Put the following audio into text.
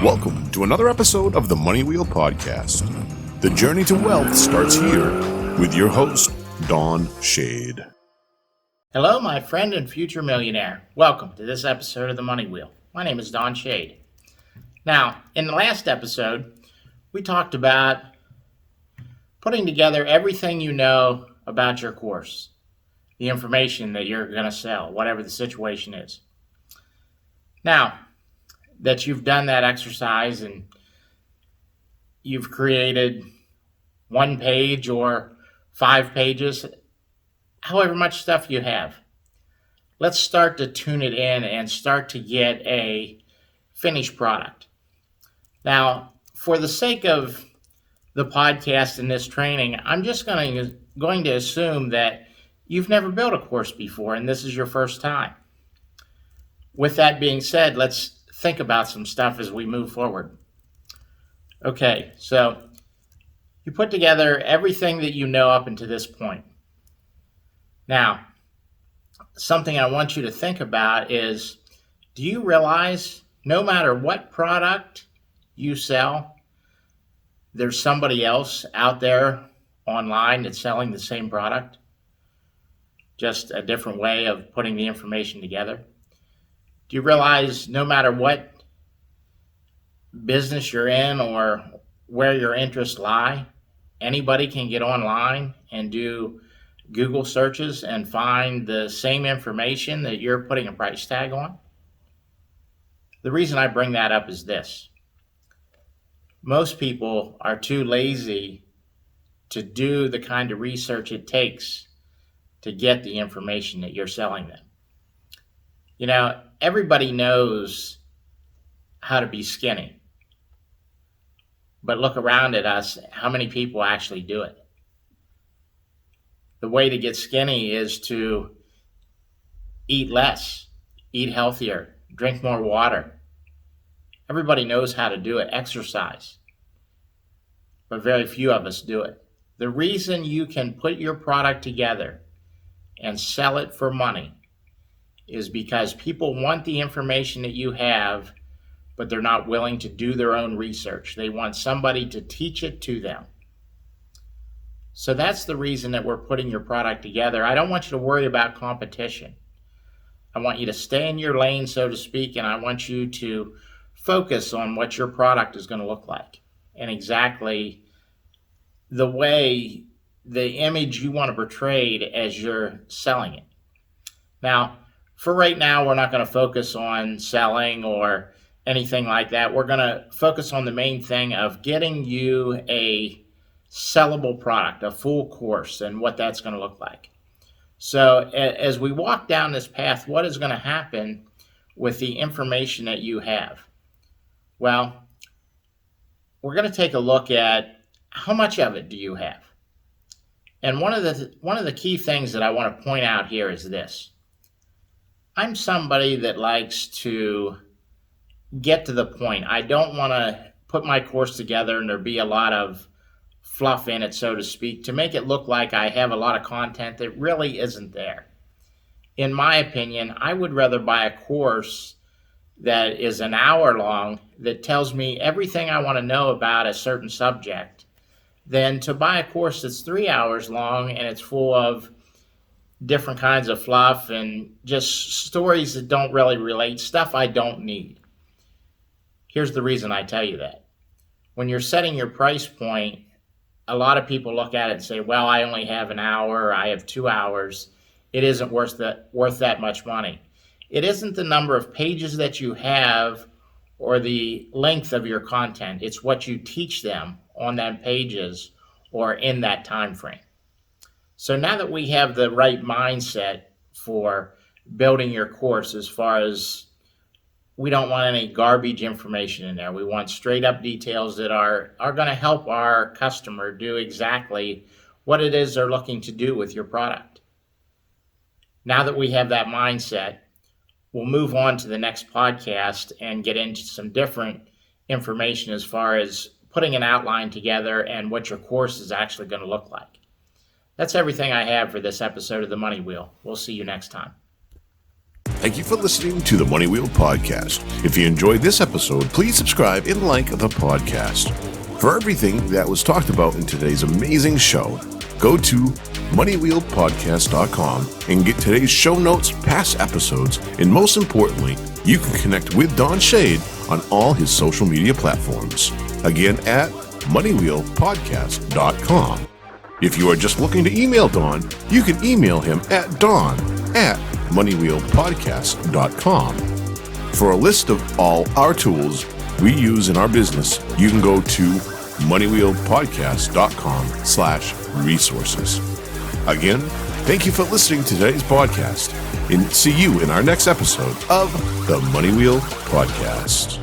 Welcome to another episode of the Money Wheel Podcast. The journey to wealth starts here with your host, Don Shade. Hello, my friend and future millionaire. Welcome to this episode of the Money Wheel. My name is Don Shade. Now, in the last episode, we talked about putting together everything you know about your course, the information that you're going to sell, whatever the situation is. Now, that you've done that exercise and you've created 1 page or 5 pages, however much stuff you have, let's start to tune it in and start to get a finished product. Now, for the sake of the podcast and this training, I'm just going to assume that you've never built a course before and this is your first time. With that being said, let's think about some stuff as we move forward. Okay, so you put together everything that you know up until this point. Now, something I want you to think about is, do you realize no matter what product you sell, there's somebody else out there online that's selling the same product? Just a different way of putting the information together. Do you realize no matter what business you're in or where your interests lie, anybody can get online and do Google searches and find the same information that you're putting a price tag on? The reason I bring that up is this. Most people are too lazy to do the kind of research it takes to get the information that you're selling them. You know, everybody knows how to be skinny. But look around at us, how many people actually do it? The way to get skinny is to eat less, eat healthier, drink more water. Everybody knows how to do it, exercise. But very few of us do it. The reason you can put your product together and sell it for money is because people want the information that you have, but they're not willing to do their own research. They want somebody to teach it to them. So that's the reason that we're putting your product together. I don't want you to worry about competition. I want you to stay in your lane, so to speak, and I want you to focus on what your product is going to look like and exactly the way, the image you want to portray as you're selling it. Now, for right now, we're not going to focus on selling or anything like that. We're going to focus on the main thing of getting you a sellable product, a full course, and what that's going to look like. So as we walk down this path, what is going to happen with the information that you have? Well, we're going to take a look at how much of it do you have? And one of the key things that I want to point out here is this. I'm somebody that likes to get to the point. I don't want to put my course together and there be a lot of fluff in it, so to speak, to make it look like I have a lot of content that really isn't there. In my opinion, I would rather buy a course that is an hour long that tells me everything I want to know about a certain subject than to buy a course that's 3 hours long and it's full of different kinds of fluff and just stories that don't really relate, stuff I don't need. Here's the reason I tell you that. When you're setting your price point, a lot of people look at it and say, well, I only have an hour, or I have 2 hours. It isn't worth that much money. It isn't the number of pages that you have or the length of your content. It's what you teach them on them pages or in that time frame. So now that we have the right mindset for building your course, as far as we don't want any garbage information in there. We want straight up details that are going to help our customer do exactly what it is they're looking to do with your product. Now that we have that mindset, we'll move on to the next podcast and get into some different information as far as putting an outline together and what your course is actually going to look like. That's everything I have for this episode of The Money Wheel. We'll see you next time. Thank you for listening to the Money Wheel Podcast. If you enjoyed this episode, please subscribe and like the podcast. For everything that was talked about in today's amazing show, go to moneywheelpodcast.com and get today's show notes, past episodes, and most importantly, you can connect with Don Shade on all his social media platforms. Again, at moneywheelpodcast.com. If you are just looking to email Don, you can email him at don@moneywheelpodcast.com. For a list of all our tools we use in our business, you can go to moneywheelpodcast.com/resources. Again, thank you for listening to today's podcast, and see you in our next episode of the Money Wheel Podcast.